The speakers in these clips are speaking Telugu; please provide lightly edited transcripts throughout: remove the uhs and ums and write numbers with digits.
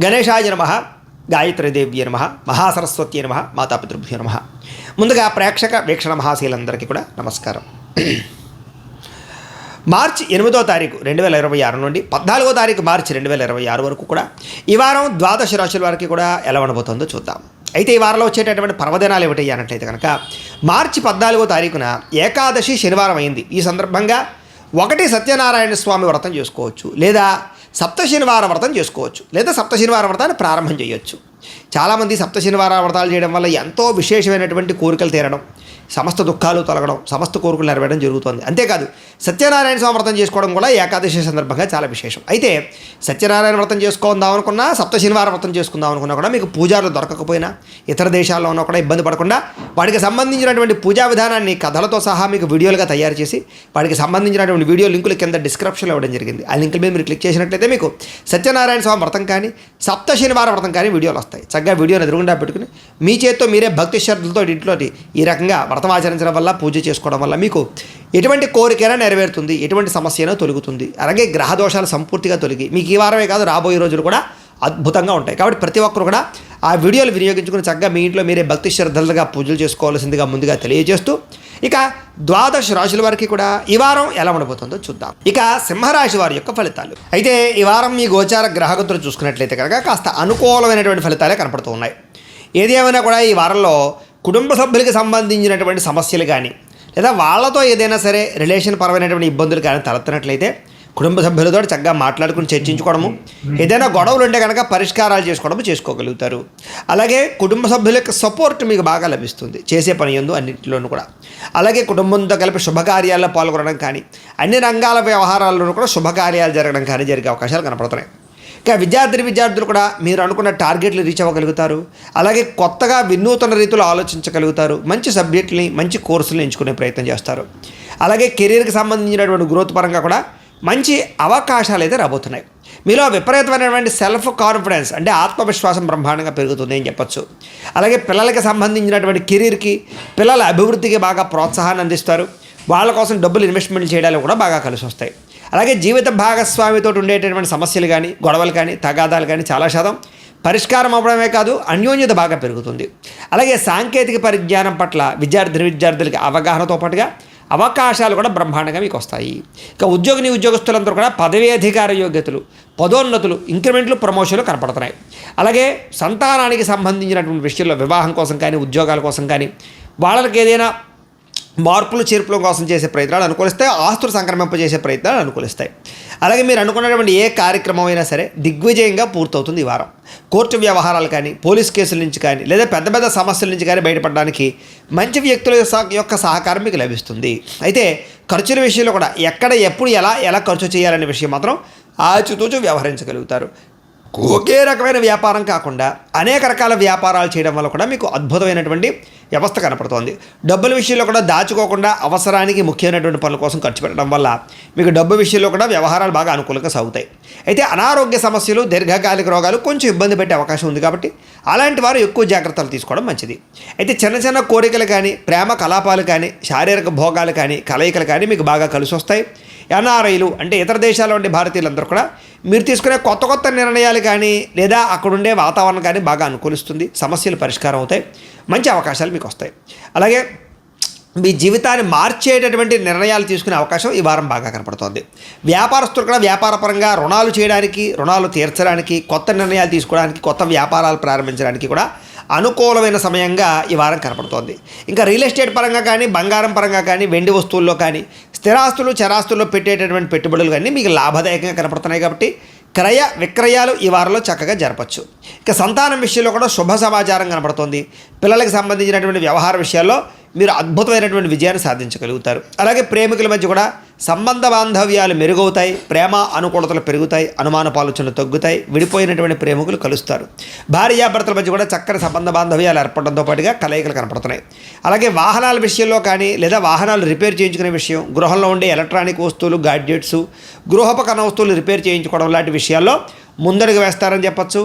గణేశాయ నమః, గాయత్రీదేవ్య నమః, మహాసరస్వతి నమః, మాతాపితృభ్యో నమః. ముందుగా ప్రేక్షక వీక్షణ మహాశీలందరికీ కూడా నమస్కారం. మార్చి 8వ తారీఖు 2026 నుండి 14వ తారీఖు మార్చి 2026 వరకు కూడా ఈ వారం ద్వాదశ రాశుల వారికి కూడా ఎలా ఉండబోతుందో చూద్దాం. అయితే ఈ వారంలో వచ్చేటటువంటి పర్వదినాలు ఏమిటి అన్నట్లయితే కనుక మార్చి 14వ తారీఖున ఏకాదశి శనివారం అయింది. ఈ సందర్భంగా ఒకటి సత్యనారాయణ స్వామి వ్రతం చేసుకోవచ్చు, లేదా సప్త శనివార వ్రతం చేసుకోవచ్చు, లేదా సప్త శనివార వ్రతాన్ని ప్రారంభం చేయొచ్చు. చాలామంది సప్త శనివార వ్రతాలు చేయడం వల్ల ఎంతో విశేషమైనటువంటి కోరికలు తీరడం, సమస్త దుఃఖాలు తొలగడం, సమస్త కోరికలు నెరవేరడం జరుగుతుంది. అంతేకాదు సత్యనారాయణ స్వామి వ్రతం చేసుకోవడం కూడా ఏకాదశి సందర్భంగా చాలా విశేషం. అయితే సత్యనారాయణ వ్రతం చేసుకుందాం అనుకున్నా, సప్త శనివార వ్రతం చేసుకుందాం అనుకున్నా కూడా మీకు పూజారులు దొరకకపోయినా, ఇతర దేశాల్లో ఉన్నా కూడా ఇబ్బంది పడకుండా వాటికి సంబంధించినటువంటి పూజా విధానాన్ని కథలతో సహా మీకు వీడియోలుగా తయారు చేసి వాటికి సంబంధించినటువంటి వీడియో లింకులు కింద డిస్క్రిప్షన్లో ఇవ్వడం జరిగింది. ఆ లింకుల మీద మీరు క్లిక్ చేసినట్లయితే మీకు సత్యనారాయణ స్వామి వ్రతం కానీ సప్త శనివార వ్రతం కానీ వీడియోలు వస్తాయి. చక్కగా వీడియోని ఎదురుగుండా పెట్టుకుని మీ చేత్తో మీరే భక్తి శ్రద్ధలతో ఇంట్లో ఈ రకంగా వ్రతం ఆచరించడం వల్ల, పూజ చేసుకోవడం వల్ల మీకు ఎటువంటి కోరికైనా నెరవేరుతుంది, ఎటువంటి సమస్య అయినా తొలుగుతుంది. అలాగే గ్రహ దోషాలు సంపూర్తిగా తొలగి మీకు ఈ వారమే కాదు రాబోయే రోజులు కూడా అద్భుతంగా ఉంటాయి. కాబట్టి ప్రతి ఒక్కరు కూడా ఆ వీడియోలు వినియోగించుకుని చక్కగా మీ ఇంట్లో మీరే భక్తి శ్రద్ధలుగా పూజలు చేసుకోవాల్సిందిగా ముందుగా తెలియజేస్తూ ఇక ద్వాదశ రాశుల వారికి కూడా ఈ వారం ఎలా ఉండబోతుందో చూద్దాం. ఇక సింహరాశి వారి యొక్క ఫలితాలు. అయితే ఈ వారం మీ గోచార గ్రహగతులు చూసుకున్నట్లయితే కనుక కాస్త అనుకూలమైనటువంటి ఫలితాలే కనపడుతూ ఉన్నాయి. ఏది ఏమైనా కూడా ఈ వారంలో కుటుంబ సభ్యులకి సంబంధించినటువంటి సమస్యలు కానీ, లేదా వాళ్ళతో ఏదైనా సరే రిలేషన్ పరమైనటువంటి ఇబ్బందులు కానీ తలెత్తినట్లయితే కుటుంబ సభ్యులతో చక్కగా మాట్లాడుకుని చర్చించుకోవడము, ఏదైనా గొడవలు ఉంటే కనుక పరిష్కారాలు చేసుకోగలుగుతారు. అలాగే కుటుంబ సభ్యుల యొక్క సపోర్ట్ మీకు బాగా లభిస్తుంది చేసే పని యందు అన్నింటిలోనూ కూడా. అలాగే కుటుంబంతో కలిపి శుభకార్యాల్లో పాల్గొనడం కానీ, అన్ని రంగాల వ్యవహారాల్లోనూ కూడా శుభకార్యాలు జరగడం కానీ జరిగే అవకాశాలు కనపడుతున్నాయి. ఇక విద్యార్థులు కూడా మీరు అనుకున్న టార్గెట్లు రీచ్ అవ్వగలుగుతారు. అలాగే కొత్తగా వినూతన రీతిలో ఆలోచించగలుగుతారు. మంచి సబ్జెక్టుని, మంచి కోర్సులను ఎంచుకునే ప్రయత్నం చేస్తారు. అలాగే కెరీర్కి సంబంధించినటువంటి గ్రోత్ పరంగా కూడా మంచి అవకాశాలు అయితే రాబోతున్నాయి. మీలో విపరీతమైనటువంటి సెల్ఫ్ కాన్ఫిడెన్స్ అంటే ఆత్మవిశ్వాసం బ్రహ్మాండంగా పెరుగుతుంది అని చెప్పొచ్చు. అలాగే పిల్లలకి సంబంధించినటువంటి కెరీర్కి, పిల్లల అభివృద్ధికి బాగా ప్రోత్సాహాన్ని అందిస్తారు. వాళ్ళ కోసం డబ్బులు ఇన్వెస్ట్మెంట్ చేయడానికి కూడా బాగా కలిసి వస్తాయి. అలాగే జీవిత భాగస్వామితో ఉండేటటువంటి సమస్యలు కానీ, గొడవలు కానీ, తగాదాలు కానీ చాలా శాతం పరిష్కారం అవ్వడమే కాదు అన్యోన్యత బాగా పెరుగుతుంది. అలాగే సాంకేతిక పరిజ్ఞానం పట్ల విద్యార్థులకి అవగాహనతో పాటుగా అవకాశాలు కూడా బ్రహ్మాండంగా మీకు వస్తాయి. ఇక ఉద్యోగస్తులందరూ కూడా పదవీ అధికార యోగ్యతలు, పదోన్నతులు, ఇంక్రిమెంట్లు, ప్రమోషన్లు కనపడుతున్నాయి. అలాగే సంతానానికి సంబంధించినటువంటి విషయంలో వివాహం కోసం కానీ, ఉద్యోగాల కోసం కానీ, వాళ్ళకి ఏదైనా మార్పులు చేర్పుల కోసం చేసే ప్రయత్నాలు అనుకూలిస్తాయి. ఆస్తులు సంక్రమింపజేసే ప్రయత్నాలు అనుకూలిస్తాయి. అలాగే మీరు అనుకున్నటువంటి ఏ కార్యక్రమం అయినా సరే దిగ్విజయంగా పూర్తవుతుంది ఈ వారం. కోర్టు వ్యవహారాలు కానీ, పోలీస్ కేసుల నుంచి కానీ, లేదా పెద్ద పెద్ద సమస్యల నుంచి కానీ బయటపడడానికి మంచి వ్యక్తుల యొక్క సహకారం మీకు లభిస్తుంది. అయితే ఖర్చుల విషయంలో కూడా ఎక్కడ, ఎప్పుడు, ఎలా ఖర్చు చేయాలనే విషయం మాత్రం ఆచితూచి వ్యవహరించగలుగుతారు. ఒకే రకమైన వ్యాపారం కాకుండా అనేక రకాల వ్యాపారాలు చేయడం వల్ల కూడా మీకు అద్భుతమైనటువంటి వ్యవస్థ కనపడుతోంది. డబ్బుల విషయంలో కూడా దాచుకోకుండా అవసరానికి ముఖ్యమైనటువంటి పనుల కోసం ఖర్చు పెట్టడం వల్ల మీకు డబ్బు విషయంలో కూడా వ్యవహారాలు బాగా అనుకూలంగా సాగుతాయి. అయితే అనారోగ్య సమస్యలు, దీర్ఘకాలిక రోగాలు కొంచెం ఇబ్బంది పెట్టే అవకాశం ఉంది. కాబట్టి అలాంటి వారు ఎక్కువ జాగ్రత్తలు తీసుకోవడం మంచిది. అయితే చిన్న కోరికలు కానీ, ప్రేమ కలాపాలు కానీ, శారీరక భోగాలు కానీ, కలయికలు కానీ మీకు బాగా కలిసి వస్తాయి. ఎన్ఆర్ఐలు అంటే ఇతర దేశాల్లో ఉండే భారతీయులందరూ కూడా మీరు తీసుకునే కొత్త నిర్ణయాలు కానీ, లేదా అక్కడుండే వాతావరణం కానీ బాగా అనుకూలిస్తుంది. సమస్యలు పరిష్కారం అవుతాయి. మంచి అవకాశాలు మీకు వస్తాయి. అలాగే మీ జీవితాన్ని మార్చేటటువంటి నిర్ణయాలు తీసుకునే అవకాశం ఈ వారం బాగా కనపడుతోంది. వ్యాపారస్తులు కూడా వ్యాపారపరంగా రుణాలు చేయడానికి, రుణాలు తీర్చడానికి, కొత్త నిర్ణయాలు తీసుకోవడానికి, కొత్త వ్యాపారాలు ప్రారంభించడానికి కూడా అనుకూలమైన సమయంగా ఈ వారం కనపడుతోంది. ఇంకా రియల్ ఎస్టేట్ పరంగా కానీ, బంగారం పరంగా కానీ, వెండి వస్తువుల్లో కానీ, స్థిరాస్తులు, చరాస్తుల్లో పెట్టేటటువంటి పెట్టుబడులు కానీ మీకు లాభదాయకంగా కనపడుతున్నాయి. కాబట్టి క్రయ విక్రయాలు ఈ వారంలో చక్కగా జరపచ్చు. ఇక సంతానం విషయంలో కూడా శుభ సమాచారం కనపడుతుంది. పిల్లలకు సంబంధించినటువంటి వ్యవహార విషయాల్లో మీరు అద్భుతమైనటువంటి విజయాన్ని సాధించగలుగుతారు. అలాగే ప్రేమికుల మధ్య కూడా సంబంధ బాంధవ్యాలు మెరుగవుతాయి. ప్రేమ అనుకూలతలు పెరుగుతాయి. అనుమానపు ఆలోచనలు తగ్గుతాయి. విడిపోయినటువంటి ప్రేమికులు కలుస్తారు. భార్యాభర్తల మధ్య కూడా చక్కని సంబంధ బాంధవ్యాలు ఏర్పడడంతో పాటుగా కలయికలు కనపడుతున్నాయి. అలాగే వాహనాల విషయంలో కానీ, లేదా వాహనాలు రిపేర్ చేయించుకునే విషయం, గృహంలో ఉండే ఎలక్ట్రానిక్ వస్తువులు, గాడ్జెట్స్, గృహోపకరణ వస్తువులు రిపేర్ చేయించుకోవడం లాంటి విషయాల్లో ముందడుగు వేస్తారని చెప్పచ్చు.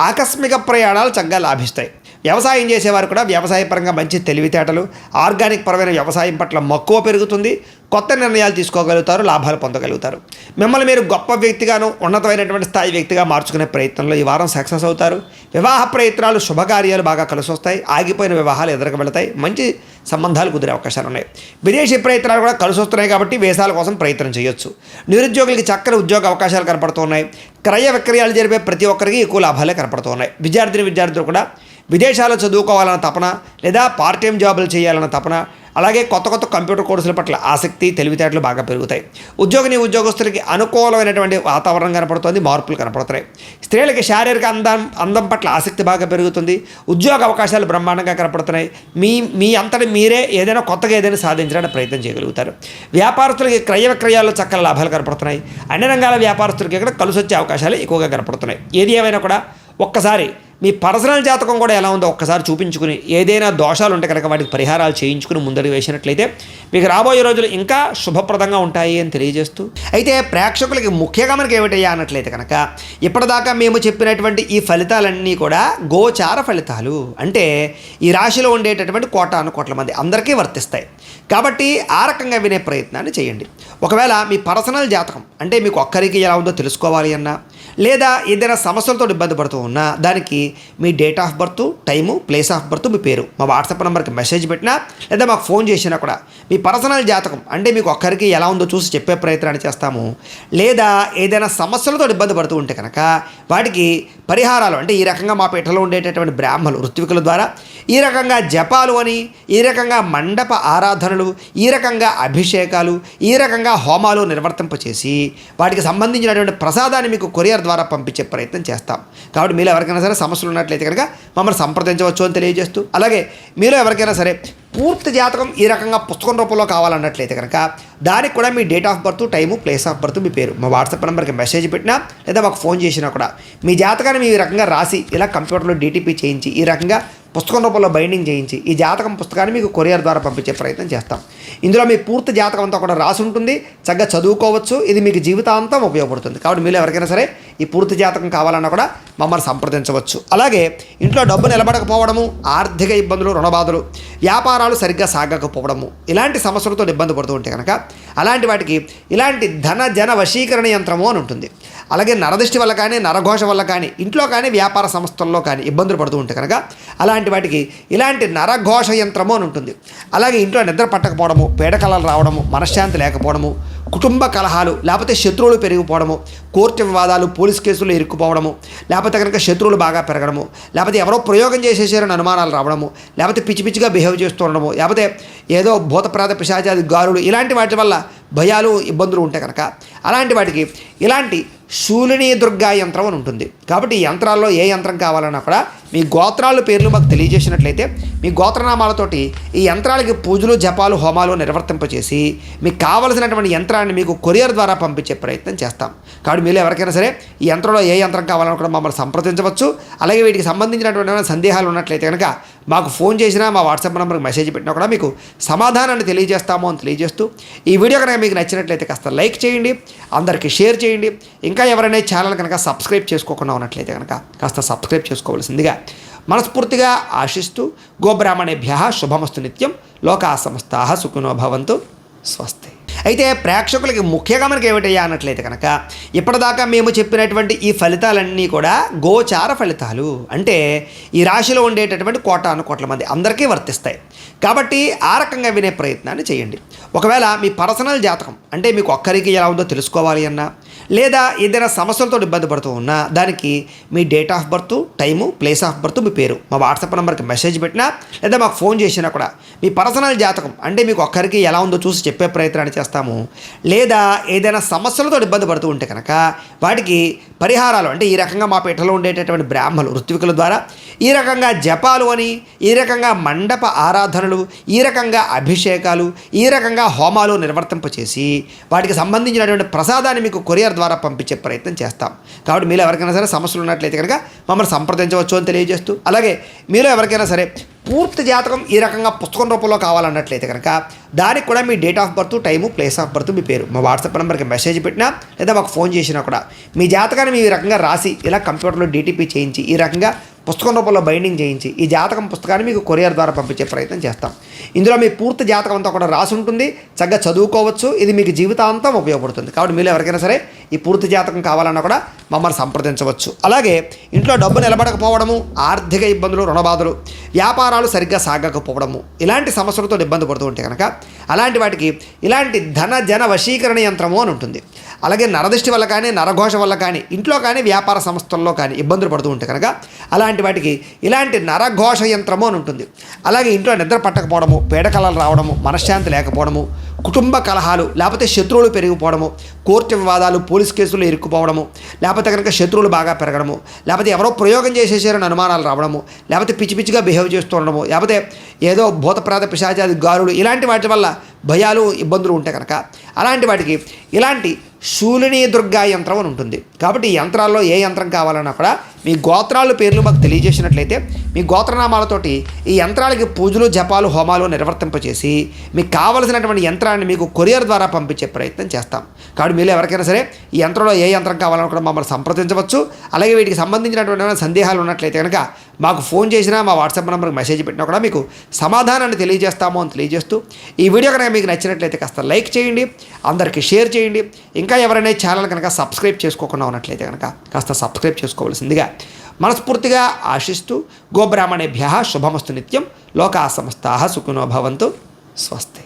ఆకస్మిక ప్రయాణాలు చక్కగా లాభిస్తాయి. వ్యవసాయం చేసేవారు కూడా వ్యవసాయపరంగా మంచి తెలివితేటలు, ఆర్గానిక్ పరమైన వ్యవసాయం పట్ల మక్కువ పెరుగుతుంది. కొత్త నిర్ణయాలు తీసుకోగలుగుతారు, లాభాలు పొందగలుగుతారు. మిమ్మల్ని మీరు గొప్ప వ్యక్తిగాను, ఉన్నతమైనటువంటి స్థాయి వ్యక్తిగా మార్చుకునే ప్రయత్నంలో ఈ వారం సక్సెస్ అవుతారు. వివాహ ప్రయత్నాలు, శుభకార్యాలు బాగా కలిసి వస్తాయి. ఆగిపోయిన వివాహాలు ఎదురుకు వెళతాయి. మంచి సంబంధాలు కుదిరే అవకాశాలు ఉన్నాయి. విదేశీ ప్రయత్నాలు కూడా కలిసి వస్తున్నాయి కాబట్టి వీసాల కోసం ప్రయత్నం చేయొచ్చు. నిరుద్యోగులకి చక్కని ఉద్యోగ అవకాశాలు కనపడుతున్నాయి. క్రయ విక్రయాలు జరిపే ప్రతి ఒక్కరికి ఎక్కువ లాభాలే కనపడుతున్నాయి. విద్యార్థులు కూడా విదేశాల్లో చదువుకోవాలన్న తపన, లేదా పార్ట్ టైం జాబులు చేయాలన్న తపన, అలాగే కొత్త కంప్యూటర్ కోర్సుల పట్ల ఆసక్తి, తెలివితేటలు బాగా పెరుగుతాయి. ఉద్యోగస్తులకి అనుకూలమైనటువంటి వాతావరణం కనపడుతుంది, మార్పులు కనపడుతున్నాయి. స్త్రీలకి శారీరక అందం పట్ల ఆసక్తి బాగా పెరుగుతుంది. ఉద్యోగ అవకాశాలు బ్రహ్మాండంగా కనపడుతున్నాయి. మీ అంతటి మీరే ఏదైనా కొత్తగా ఏదైనా సాధించడానికి ప్రయత్నం చేయగలుగుతారు. వ్యాపారస్తులకి క్రయ విక్రయాల్లో చక్కని లాభాలు కనపడుతున్నాయి. అన్ని రంగాల వ్యాపారస్తులకి కూడా కలిసి వచ్చే అవకాశాలు ఎక్కువగా కనపడుతున్నాయి. ఏది ఏమైనా కూడా ఒక్కసారి మీ పర్సనల్ జాతకం కూడా ఎలా ఉందో ఒక్కసారి చూపించుకుని, ఏదైనా దోషాలు ఉంటే కనుక వాటికి పరిహారాలు చేయించుకుని ముందడుగు వేసినట్లయితే మీకు రాబోయే రోజులు ఇంకా శుభప్రదంగా ఉంటాయి అని తెలియజేస్తూ, అయితే ప్రేక్షకులకి ముఖ్యంగా మనకి ఏమిటయ్యా అన్నట్లయితే కనుక ఇప్పటిదాకా మేము చెప్పినటువంటి ఈ ఫలితాలన్నీ కూడా గోచార ఫలితాలు. అంటే ఈ రాశిలో ఉండేటటువంటి కోట్ల మంది అందరికీ వర్తిస్తాయి. కాబట్టి ఆ రకంగా వినే ప్రయత్నాన్ని చేయండి. ఒకవేళ మీ పర్సనల్ జాతకం అంటే మీకు ఒక్కరికి ఎలా ఉందో తెలుసుకోవాలి అన్నా, లేదా ఏదైనా సమస్యలతో ఇబ్బంది పడుతూ ఉన్నా, దానికి మీ date of birth, time, place of birth, మీ పేరు మా వాట్సాప్ నెంబర్కి మెసేజ్ పెట్టినా, లేదా మాకు ఫోన్ చేసినా కూడా మీ పర్సనల్ జాతకం అంటే మీకు ఒక్కరికి ఎలా ఉందో చూసి చెప్పే ప్రయత్నాన్ని చేస్తాము. లేదా ఏదైనా సమస్యలతో ఇబ్బంది పడుతూ ఉంటే కనుక వాటికి పరిహారాలు అంటే ఈ రకంగా మా పీఠలో ఉండేటటువంటి బ్రాహ్మణులు, ఋత్వికుల ద్వారా ఈ రకంగా జపాలు అని, ఈ రకంగా మండప ఆరాధనలు, ఈ రకంగా అభిషేకాలు, ఈ రకంగా హోమాలు నిర్వర్తింపచేసి వాటికి సంబంధించినటువంటి ప్రసాదాన్ని మీకు కొరియర్ ద్వారా పంపించే ప్రయత్నం చేస్తాం. కాబట్టి మీలో ఎవరికైనా సరే సమస్యలు ఉన్నట్లయితే కనుక మమ్మల్ని సంప్రదించవచ్చు అని తెలియజేస్తూ, అలాగే మీలో ఎవరికైనా సరే పూర్తి జాతకం ఈ రకంగా పుస్తకం రూపంలో కావాలన్నట్లయితే కనుక దానికి కూడా మీ date of birth, time, place of birth, మీ పేరు మా వాట్సాప్ నెంబర్కి మెసేజ్ పెట్టినా, లేదా మాకు ఫోన్ చేసినా కూడా మీ జాతకాన్ని మీ రకంగా రాసి ఇలా కంప్యూటర్లో డీటీపీ చేయించి ఈ రకంగా పుస్తకం రూపంలో బైండింగ్ చేయించి ఈ జాతకం పుస్తకాన్ని మీకు కొరియర్ ద్వారా పంపించే ప్రయత్నం చేస్తాం. ఇందులో మీ పూర్తి జాతకం అంతా కూడా రాసి ఉంటుంది. చక్కగా చదువుకోవచ్చు. ఇది మీకు జీవితాంతం ఉపయోగపడుతుంది. కాబట్టి మీరు ఎవరికైనా సరే ఈ పూర్తి జాతకం కావాలన్నా కూడా మమ్మల్ని సంప్రదించవచ్చు. అలాగే ఇంట్లో డబ్బు నిలబడకపోవడము, ఆర్థిక ఇబ్బందులు, రుణబాధలు, వ్యాపారాలు సరిగ్గా సాగకపోవడము, ఇలాంటి సమస్యలతో ఇబ్బంది పడుతూ ఉంటే కనుక అలాంటి వాటికి ఇలాంటి జన వశీకరణ యంత్రము అని ఉంటుంది. అలాగే నరదృష్టి వల్ల కానీ, నరఘోష వల్ల కానీ, ఇంట్లో కానీ, వ్యాపార సంస్థల్లో కానీ ఇబ్బందులు పడుతూ ఉంటే కనుక అలాంటి వాటికి ఇలాంటి నరఘోష యంత్రము అని ఉంటుంది. అలాగే ఇంట్లో నిద్ర పట్టకపోవడము, పీడకలలు రావడము, మనశ్శాంతి లేకపోవడము, కుటుంబ కలహాలు, లేకపోతే శత్రువులు పెరిగిపోవడము, కోర్టు వివాదాలు, పోలీస్ కేసులు ఇరుక్కుపోవడము, లేకపోతే కనుక శత్రువులు బాగా పెరగడము, లేకపోతే ఎవరో ప్రయోగం చేసేసారని అనుమానాలు రావడము, లేకపోతే పిచ్చిగా బిహేవ్ చేస్తూ ఉండడము, లేకపోతే ఏదో భూతప్రాత పిశాచాది గారులు, ఇలాంటి వాటి వల్ల భయాలు, ఇబ్బందులు ఉంటాయి కనుక అలాంటి వాటికి ఇలాంటి శూలిని దుర్గా యంత్రం అని ఉంటుంది. కాబట్టి ఈ యంత్రాల్లో ఏ యంత్రం కావాలన్నా కూడా మీ గోత్రాల పేర్లు మాకు తెలియజేసినట్లయితే మీ గోత్రనామాలతోటి ఈ యంత్రాలకి పూజలు, జపాలు, హోమాలు నిర్వర్తింపచేసి మీకు కావలసినటువంటి యంత్రాన్ని మీకు కొరియర్ ద్వారా పంపించే ప్రయత్నం చేస్తాం. కాబట్టి మీరు ఎవరికైనా సరే ఈ యంత్రంలో ఏ యంత్రం కావాలన్నా కూడా మమ్మల్ని సంప్రదించవచ్చు. అలాగే వీటికి సంబంధించినటువంటి సందేహాలు ఉన్నట్లయితే కనుక మాకు ఫోన్ చేసినా, మా వాట్సాప్ నెంబర్కి మెసేజ్ పెట్టినా కూడా మీకు సమాధానాన్ని తెలియజేస్తాము అని తెలియజేస్తూ, ఈ వీడియో కనుక మీకు నచ్చినట్లయితే కాస్త లైక్ చేయండి, అందరికీ షేర్ చేయండి. ఇంకా ఎవరైనా ఛానల్ కనుక సబ్స్క్రైబ్ చేసుకోకుండా ఉన్నట్లయితే కనుక కాస్త సబ్స్క్రైబ్ చేసుకోవాల్సిందిగా మనస్ఫూర్తిగా ఆశిస్తూ, గోబ్రాహ్మణేభ్యః శుభమస్తు నిత్యం, లోకా సమస్తాః సుఖినో భవంతు, స్వస్తి. అయితే ప్రేక్షకులకి ముఖ్యంగా మనకి ఏమిటయ్యా అన్నట్లయితే కనుక ఇప్పటిదాకా మేము చెప్పినటువంటి ఈ ఫలితాలన్నీ కూడా గోచార ఫలితాలు. అంటే ఈ రాశిలో ఉండేటటువంటి కోట్ల మంది అందరికీ వర్తిస్తాయి. కాబట్టి ఆ రకంగా వినే ప్రయత్నాన్ని చేయండి. ఒకవేళ మీ పర్సనల్ జాతకం అంటే మీకు ఒక్కరికి ఎలా ఉందో తెలుసుకోవాలి అన్నా, లేదా ఏదైనా సమస్యలతో ఇబ్బంది పడుతూ ఉన్నా, దానికి మీ date of birth, time, place of birth, మీ పేరు మా వాట్సాప్ నెంబర్కి మెసేజ్ పెట్టినా, లేదా మాకు ఫోన్ చేసినా కూడా మీ పర్సనల్ జాతకం అంటే మీకు ఒక్కరికి ఎలా ఉందో చూసి చెప్పే ప్రయత్నాన్ని చేస్తాము. లేదా ఏదైనా సమస్యలతో ఇబ్బంది పడుతూ ఉంటే కనుక వాటికి పరిహారాలు అంటే ఈ రకంగా మా పీఠలో ఉండేటటువంటి బ్రాహ్మణులు, ఋత్వికుల ద్వారా ఈ రకంగా జపాలు అని, ఈ రకంగా మండప ఆరాధనలు, ఈ రకంగా అభిషేకాలు, ఈ రకంగా హోమాలు నిర్వర్తింపచేసి వాటికి సంబంధించినటువంటి ప్రసాదాన్ని మీకు కొరియర్ ద్వారా పంపించే ప్రయత్నం చేస్తాం. కాబట్టి మీలో ఎవరికైనా సరే సమస్యలు ఉన్నట్లయితే కనుక మమ్మల్ని సంప్రదించవచ్చు అని తెలియజేస్తూ, అలాగే మీలో ఎవరికైనా సరే పూర్తి జాతకం ఈ రకంగా పుస్తకం రూపంలో కావాలన్నట్లయితే కనుక దానికి కూడా మీ date of birth, time, place of birth, మీ పేరు మా వాట్సాప్ నెంబర్కి మెసేజ్ పెట్టినా, లేదా మాకు ఫోన్ చేసినా కూడా మీ జాతకాన్ని మీ రకంగా రాసి ఇలా కంప్యూటర్లో డీటీపీ చేయించి ఈ రకంగా పుస్తకం రూపంలో బైండింగ్ చేయించి ఈ జాతకం పుస్తకాన్ని మీకు కొరియర్ ద్వారా పంపించే ప్రయత్నం చేస్తాం. ఇందులో మీ పూర్తి జాతకం అంతా కూడా రాసి ఉంటుంది, చక్కగా చదువుకోవచ్చు. ఇది మీకు జీవితాంతం ఉపయోగపడుతుంది. కాబట్టి మీరు ఎవరికైనా సరే ఈ పూర్తి జాతకం కావాలన్నా కూడా మమ్మల్ని సంప్రదించవచ్చు. అలాగే ఇంట్లో డబ్బు నిలబడకపోవడము, ఆర్థిక ఇబ్బందులు, రుణబాధలు, వ్యాపారాలు సరిగ్గా సాగకపోవడము, ఇలాంటి సమస్యలతో ఇబ్బంది పడుతూ ఉంటే కనుక అలాంటి వాటికి ఇలాంటి ధన జన వశీకరణ యంత్రము అని ఉంటుంది. అలాగే నరదృష్టి వల్ల కానీ, నరఘోష వల్ల కానీ, ఇంట్లో కానీ, వ్యాపార సంస్థల్లో కానీ ఇబ్బందులు పడుతూ ఉంటే కనుక అలాంటి వాటికి ఇలాంటి నరఘోష యంత్రము అని ఉంటుంది. అలాగే ఇంట్లో నిద్ర పట్టకపోవడము, పీడకలలు రావడము, మనశ్శాంతి లేకపోవడము, కుటుంబ కలహాలు, లేకపోతే శత్రువులు పెరిగిపోవడము, కోర్టు వివాదాలు, పోలీస్ కేసులు ఇరుక్కుపోవడము, లేకపోతే కనుక శత్రువులు బాగా పెరగడము, లేకపోతే ఎవరో ప్రయోగం చేసేసారని అనుమానాలు రావడము, లేకపోతే పిచ్చి పిచ్చిగా బిహేవ్ చేస్తూ ఉండడము, లేకపోతే ఏదో భూతప్రాత పిశాచాది గారులు, ఇలాంటి వాటి వల్ల భయాలు, ఇబ్బందులు ఉంటాయి కనుక అలాంటి వాటికి ఇలాంటి శూలిని దుర్గా యంత్రం అని ఉంటుంది. కాబట్టి ఈ యంత్రాల్లో ఏ యంత్రం కావాలన్నా కూడా మీ గోత్రాల పేర్లు మాకు తెలియజేసినట్లయితే మీ గోత్రనామాలతోటి ఈ యంత్రాలకి పూజలు, జపాలు, హోమాలు నిర్వర్తింపచేసి మీకు కావలసినటువంటి యంత్రాన్ని మీకు కొరియర్ ద్వారా పంపించే ప్రయత్నం చేస్తాం. కాబట్టి మీరు ఎవరికైనా సరే ఈ యంత్రంలో ఏ యంత్రం కావాలన్నా కూడా మమ్మల్ని సంప్రదించవచ్చు. అలాగే వీటికి సంబంధించినటువంటి సందేహాలు ఉన్నట్లయితే కనుక మాకు ఫోన్ చేసినా, మా వాట్సాప్ నెంబర్కి మెసేజ్ పెట్టినా కూడా మీకు సమాధానాన్ని తెలియజేస్తాము అని తెలియజేస్తూ ఈ వీడియో కనుక మీకు నచ్చినట్లయితే కాస్త లైక్ చేయండి, అందరికీ షేర్ చేయండి. ఇంకా ఎవరైనా ఛానల్ కనుక సబ్స్క్రైబ్ చేసుకోకుండా ఉన్నట్లయితే కనుక కాస్త సబ్స్క్రైబ్ చేసుకోవాల్సిందిగా మనస్ఫూర్తిగా ఆశిస్తూ గోబ్రాహ్మణేభ్యః శుభమస్తు నిత్యం. లోకా సమస్తాః సుఖినో భవంతు. స్వస్తి.